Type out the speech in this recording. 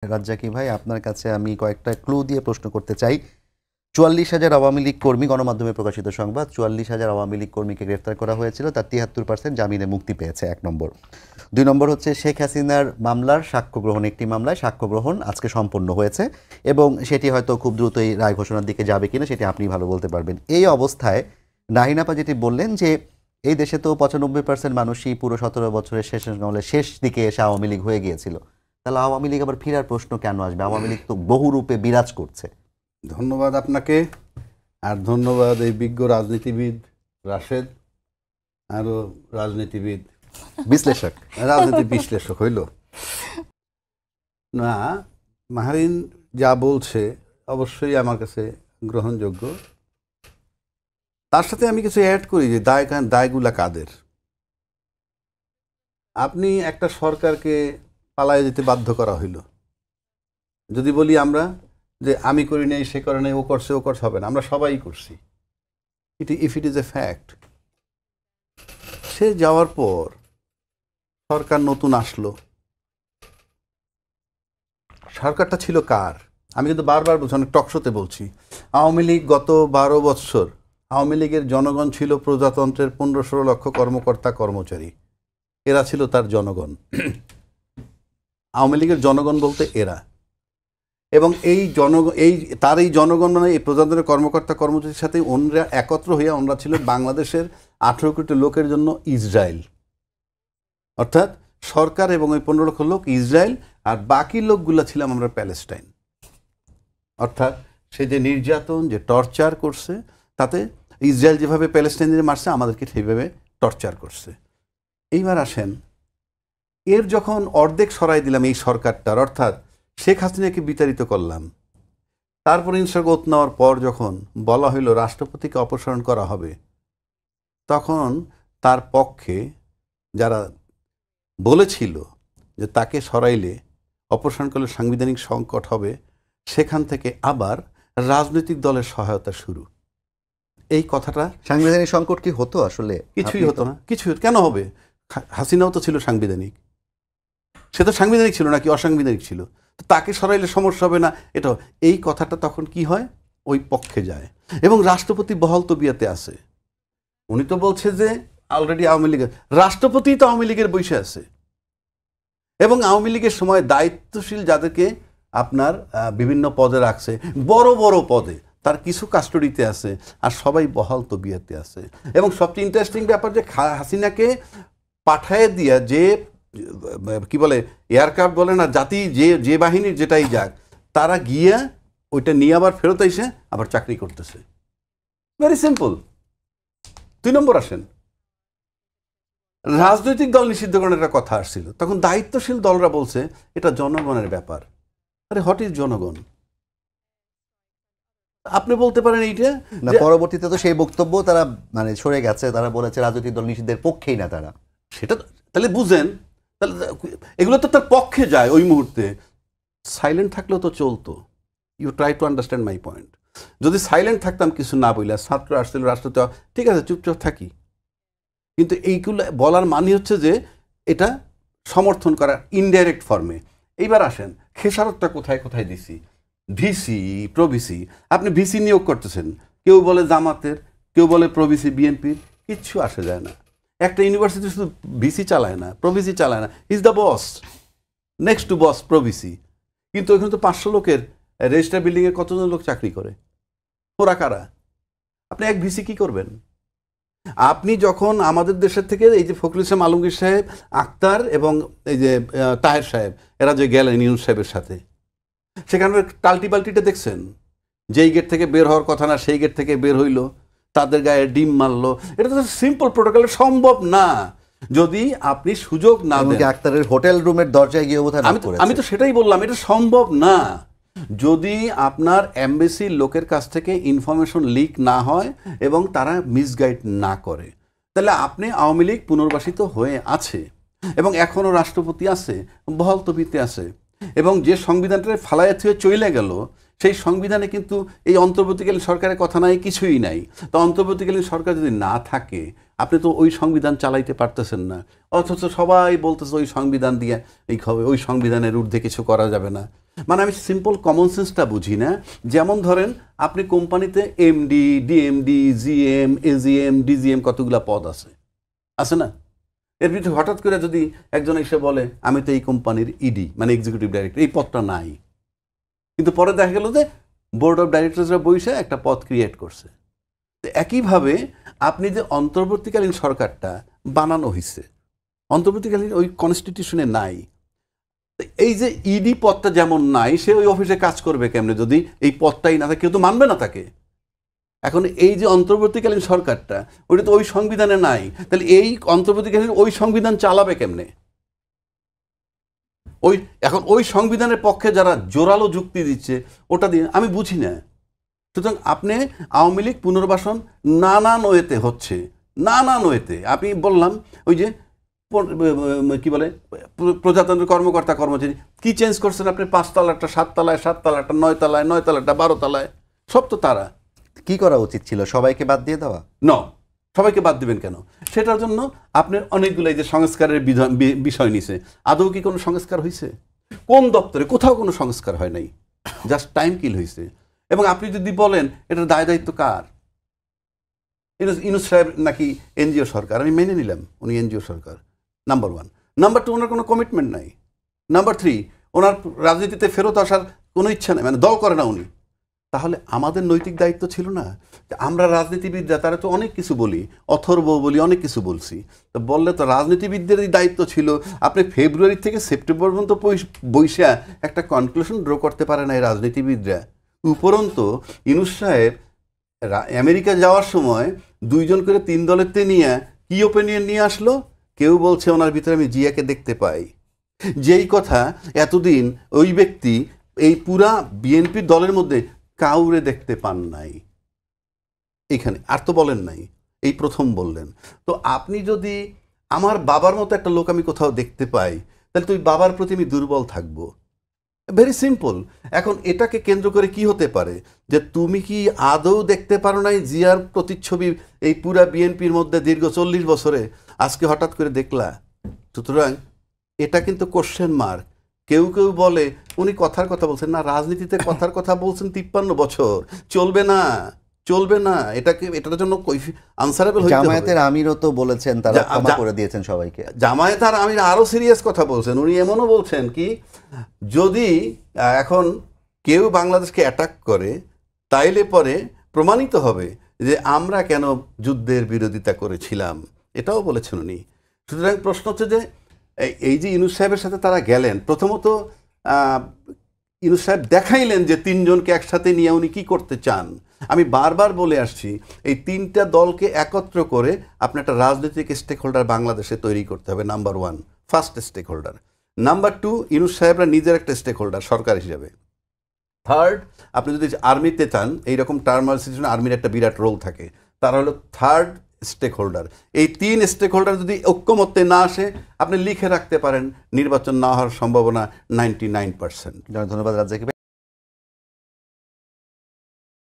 রাজ্জাকি ভাই, আপনার কাছে আমি কয়েকটা ক্লু দিয়ে প্রশ্ন করতে চাই। ৪৪,০০০ আওয়ামী লীগ কর্মী, গণমাধ্যমে প্রকাশিত সংবাদ, ৪৪,০০০ আওয়ামী লীগ কর্মীকে গ্রেফতার করা হয়েছিল, তার ৭৩% জামিনে মুক্তি পেয়েছে, ১ নম্বর। ২ নম্বর হচ্ছে শেখ হাসিনার মামলার সাক্ষ্য গ্রহণ, একটি মামলায় সাক্ষ্য গ্রহণ আজকে সম্পন্ন হয়েছে এবং সেটি হয়তো খুব দ্রুতই রায় ঘোষণার দিকে যাবে কিনা সেটি আপনি ভালো বলতে পারবেন। এই অবস্থায় নাহিন আপা যেটি বললেন যে এই দেশে তো ৯৫% মানুষই পুরো ১৭ বছরের শেষ দিকে এসে আওয়ামী লীগ হয়ে গিয়েছিল, তাহলে আওয়ামী লীগ আবার ফেরার প্রশ্ন কেন আসবে? আওয়ামী লীগ তো বহু রূপে বিরাজ করছে। ধন্যবাদ আপনাকে, আর ধন্যবাদ এই বিজ্ঞ রাজনীতিবিদ রাশেদ, আরও রাজনীতিবিদ বিশ্লেষক, রাজনীতি বিশ্লেষক হইল না। মাহারিন যা বলছে অবশ্যই আমার কাছে গ্রহণযোগ্য। তার সাথে আমি কিছু অ্যাড করি যে দায়গুলা কাদের। আপনি একটা সরকারকে পালায়ে যেতে বাধ্য করা হইল, যদি বলি আমরা যে আমি করি নাই, সে করে নাই, ও করছে হবে না, আমরা সবাই করছি, if it is a fact. সে যাওয়ার পর সরকার নতুন আসলো, সরকারটা ছিল কার? আমি কিন্তু বারবার বলছি, অনেক টকশোতে বলছি, আওয়ামী লীগ গত ১২ বৎসর আওয়ামী লীগের জনগণ ছিল প্রজাতন্ত্রের ১৫-১৬ লক্ষ কর্মকর্তা কর্মচারী, এরা ছিল তার জনগণ। আওয়ামী লীগের জনগণ বলতে এরা, এবং এই জনগণ মানে এই প্রজাতন্ত্রের কর্মকর্তা কর্মচারীর সাথে ওনরা একত্র হইয়া ওনরা ছিল বাংলাদেশের ১৮ কোটি লোকের জন্য ইসরায়েল। অর্থাৎ সরকার এবং ওই ১৫ লক্ষ লোক ইসরায়েল, আর বাকি লোকগুলা ছিলাম আমরা প্যালেস্টাইন। অর্থাৎ সে যে নির্যাতন, যে টর্চার করছে, তাতে ইসরায়েল যেভাবে প্যালেস্টাইনের মারছে, আমাদেরকে সেইভাবে টর্চার করছে। এইবার আসেন, এর যখন অর্ধেক সরাই দিলাম এই সরকারটার, অর্থাৎ শেখ হাসিনাকে বিতাড়িত করলাম, তারপর ইনশাল্লাহ ওত নেওয়ার পর যখন বলা হইল রাষ্ট্রপতিকে অপসারণ করা হবে, তখন তার পক্ষে যারা বলেছিল যে তাকে সরাইলে অপসারণ করলে সাংবিধানিক সংকট হবে, সেখান থেকে আবার রাজনৈতিক দলের সহায়তা শুরু। এই কথাটা, সাংবিধানিক সংকট কি হতো? আসলে কিছুই হতো না। কেন হবে? হাসিনাও তো ছিল সাংবিধানিক, সে তো সাংবিধানিক ছিল নাকি অসাংবিধানিক ছিল, তাকে সরাইলে সমস্যা হবে না, এটা এই কথাটা তখন কি হয়, ওই পক্ষে যায়। এবং রাষ্ট্রপতি বহাল তবিয়াতে আছে, উনি তো বলছে যে অলরেডি আওয়ামী লীগের রাষ্ট্রপতি তো আওয়ামী লীগের বসে আছে, এবং আওয়ামী লীগের সময় দায়িত্বশীল যাদেরকে আপনার বিভিন্ন পদে রাখছে, বড় বড় পদে, তার কিছু কাস্টডিতে আছে, আর সবাই বহাল তবিয়াতে আছে। এবং সবচেয়ে ইন্টারেস্টিং ব্যাপার যে হাসিনাকে পাঠায় দিয়া, যে কি বলে এয়ারক্রাফট বলে না, জাতি যে বাহিনীর যেটাই যাক, তারা গিয়া ওইটা নিয়ে আবার ফেরত এসে আবার চাকরি করতেছে। Very simple. ২ নম্বর আসেন, রাজনৈতিক দল নিষিদ্ধ করার একটা কথা আসছিল, তখন দায়িত্বশীল দলরা বলছে এটা জনগণের ব্যাপার। আরে হোয়াট ইজ জনগণ? আপনি বলতে পারেন এইটা না, পরবর্তীতে তো সেই বক্তব্য তারা মানে সরে গেছে, তারা বলেছে রাজনৈতিক দল নিষিদ্ধের পক্ষেই না তারা। সেটা তাহলে বুঝেন, তাহলে এগুলো তো তার পক্ষে যায় ওই মুহূর্তে। সাইলেন্ট থাকলেও তো চলতো। You try to understand my point. যদি সাইলেন্ট থাকতাম, কিছু না বললে, ছাত্র আসছিল, রাষ্ট্রপতি, ঠিক আছে চুপচাপ থাকি, কিন্তু এইগুলো বলার মানে হচ্ছে যে এটা সমর্থন করা ইনডাইরেক্ট ফর্মে। এইবার আসেন, খেসারতটা কোথায় কোথায় দিছি? VC, pro-VC. আপনি ভিসি নিয়োগ করতেছেন, কেউ বলে জামাতের, কেউ বলে প্রভিসি বিএনপির, কিচ্ছু আসে যায় না। একটা ইউনিভার্সিটি শুধু ভিসি চালায় না, প্রভিসি চালায় না, is the boss, next to boss প্রভিসি। কিন্তু ওইখানে তো ৫০০ লোকের রেজিস্টার বিল্ডিংয়ে কতজন লোক চাকরি করে, ওরা কারা? আপনি এক ভিসি কি করবেন? আপনি যখন আমাদের দেশের থেকে এই যে ফখরুল ইসলাম আলমগীর সাহেব, আক্তার এবং এই যে তাহের সাহেব, এরা যে গেলেন ইউনূস সাহেবের সাথে, সেখানে টাল্টিপাল্টিটা দেখছেন, যেই গেট থেকে বের হওয়ার কথা না সেই গেট থেকে বের হইল, তাদের গায়ে ডিম মারলো। এটা তো সিম্পল প্রোটোকলে সম্ভব না যদি আপনি সুযোগ না দেন। আক্তারের হোটেল রুমের দরজায় গিয়ে আমি তো সেটাই বললাম, এটা সম্ভব না যদি আপনার এমবেসির লোকের কাছ থেকে ইনফরমেশন লিক না হয় এবং তারা মিসগাইড না করে। তাহলে আপনি আওয়ামী লীগ পুনর্বাসিত হয়ে আছে এবং এখনও রাষ্ট্রপতি আছে, বহাল তবিতে আছে, এবং যে সংবিধানটা ফালাইয়া থেকে চলে গেল, সেই সংবিধানে কিন্তু এই অন্তর্বর্তীকালীন সরকারের কথা নাই, কিছুই নাই। তো অন্তর্বর্তীকালীন সরকার যদি না থাকে, আপনি তো ওই সংবিধান চালাইতে পারতেছেন না, অথচ সবাই বলতেছে ওই সংবিধান দিয়ে ওই সংবিধানের ঊর্ধ্বে কিছু করা যাবে না। মানে আমি সিম্পল কমন সেন্সটা বুঝি না। যেমন ধরেন আপনি কোম্পানিতে MD, DMD, GM, AGM, DGM কতগুলা পদ আছে না? এর ভিতরে হঠাৎ করে যদি একজন এসে বলে আমি তো এই কোম্পানির ইডি মানে এক্সিকিউটিভ ডাইরেক্টর, এই পদটা নাই, কিন্তু পরে দেখা গেল যে বোর্ড অফ ডাইরেক্টরসরা বসে একটা পদ ক্রিয়েট করছে। একইভাবে আপনি যে অন্তর্বর্তীকালীন সরকারটা বানানো হয়েছে, অন্তর্বর্তীকালীন ওই কনস্টিটিউশনে নাই। এই যে ইডি পদটা যেমন নাই, সে ওই অফিসে কাজ করবে কেমনে যদি এই পদটাই না থাকে? কেউ তো মানবে না তাকে। এখন এই যে অন্তর্বর্তীকালীন সরকারটা, ওইটা তো ওই সংবিধানে নাই, তাহলে এই অন্তর্বর্তীকালীন ওই সংবিধান চালাবে কেমনে? এখন ওই সংবিধানের পক্ষে যারা জোরালো যুক্তি দিচ্ছে ওটা দিয়ে আমি বুঝি না। সুতরাং আপনি আওয়ামী লীগ পুনর্বাসন নানান ওয়েতে হচ্ছে, নানান ওয়েতে। আপনি বললাম ওই যে কি বলে প্রজাতন্ত্র কর্মকর্তা কর্মচারী কি চেঞ্জ করছেন আপনি? 5 তলাটা 7 তলায়, 7 তলাটা 9 তলায়, 9 তলাটা 12 তলায়, সব তো তারা। কি করা উচিত ছিল? সবাইকে বাদ দিয়ে দেওয়া? সবাইকে বাদ দিবেন কেন? সেটার জন্য আপনার অনেকগুলো এই যে সংস্কারের বিষয় নিছে। আদৌ কি কোনো সংস্কার হয়েছে? কোন দপ্তরে কোথাও কোনো সংস্কার হয় নাই, জাস্ট টাইম কিল হয়েছে। এবং আপনি যদি বলেন এটার দায় দায়িত্ব কার? ইউনূস সাহেব নাকি এনজিও সরকার? আমি মেনে নিলাম উনি এনজিও সরকার, নাম্বার 1। নাম্বার 2, ওনার কোনো কমিটমেন্ট নাই। নাম্বার 3, ওনার রাজনীতিতে ফেরত আসার কোনো ইচ্ছা নেই, মানে দল করে না উনি। তাহলে আমাদের নৈতিক দায়িত্ব ছিল না? আমরা রাজনীতিবিদরা তারা তো অনেক কিছু বলি, অথর্ব বলি, অনেক কিছু বলছি। তো বললে তো রাজনীতিবিদদেরই দায়িত্ব ছিল। আপনি ফেব্রুয়ারি থেকে সেপ্টেম্বর পর্যন্ত বৈশা একটা কনক্লুশন ড্র করতে পারে না এই রাজনীতিবিদরা। উপরন্তু ইউনূস সাহেব আমেরিকা যাওয়ার সময় 2 জন করে 3 দলের নিয়ে কি ওপিনিয়ন নিয়ে আসলো? কেউ বলছে ওনার ভিতরে আমি জিয়াকে দেখতে পাই, যেই কথা এতদিন ওই ব্যক্তি এই পুরা বিএনপি দলের মধ্যে কাউরে দেখতে পান নাই। এখানে আর তো বলেন নাই, এই প্রথম বললেন। তো আপনি যদি আমার বাবার মতো একটা লোক আমি কোথাও দেখতে পাই, তাহলে তো ওই বাবার প্রতি আমি দুর্বল থাকবো। Very simple. এখন এটাকে কেন্দ্র করে কি হতে পারে যে তুমি কি আদৌ দেখতে পারো নাই জিয়ার প্রতিচ্ছবি এই পুরা বিএনপির মধ্যে দীর্ঘ 40 বছরে, আজকে হঠাৎ করে দেখলা? সুতরাং এটা কিন্তু কোশ্চেন মার্ক। কেউ কেউ বলে উনি কথার কথা বলছেন না, রাজনীতিতে কথার কথা বলছেন 53 বছর, চলবে না, চলবে না। এটার জন্য আনসারেবল হইতে হবে। জামায়াতের আমিরও তো বলেছেন তারা ক্ষমা করে দিয়েছেন সবাইকে। জামায়াত আর আমির আরো সিরিয়াস কথা বলছেন। উনি এমনও বলছেন কি, যদি এখন কেউ বাংলাদেশকে অ্যাটাক করে তাইলে পরে প্রমাণিত হবে যে আমরা কেন যুদ্ধের বিরোধিতা করেছিলাম, এটাও বলেছেন উনি। সুতরাং প্রশ্ন হচ্ছে যে এই যে ইউনূস সাহেবের সাথে তারা গেলেন, প্রথমত ইউনূস সাহেব দেখাইলেন যে 3 জনকে একসাথে নিয়ে উনি কি করতে চান। আমি বারবার বলে আসছি এই 3টা দলকে একত্র করে আপনি একটা রাজনৈতিক স্টেক হোল্ডার বাংলাদেশে তৈরি করতে হবে। Number 1 first stakeholder. Number 2 Yunus সাহেবরা নিজের একটা স্টেক হোল্ডার সরকার হিসেবে। থার্ড, আপনি যদি আর্মিতে চান, এইরকম টার্মাল সিচুয়েশনে আর্মির একটা বিরাট রোল থাকে, তারা হলো থার্ড স্টেক হোল্ডার। এই 3 স্টেক হোল্ডার যদি ঐক্যমত্যে না আসে, আপনি লিখে রাখতে পারেন নির্বাচন না হওয়ার সম্ভাবনা 99%। ধন্যবাদ রাজ্জাক।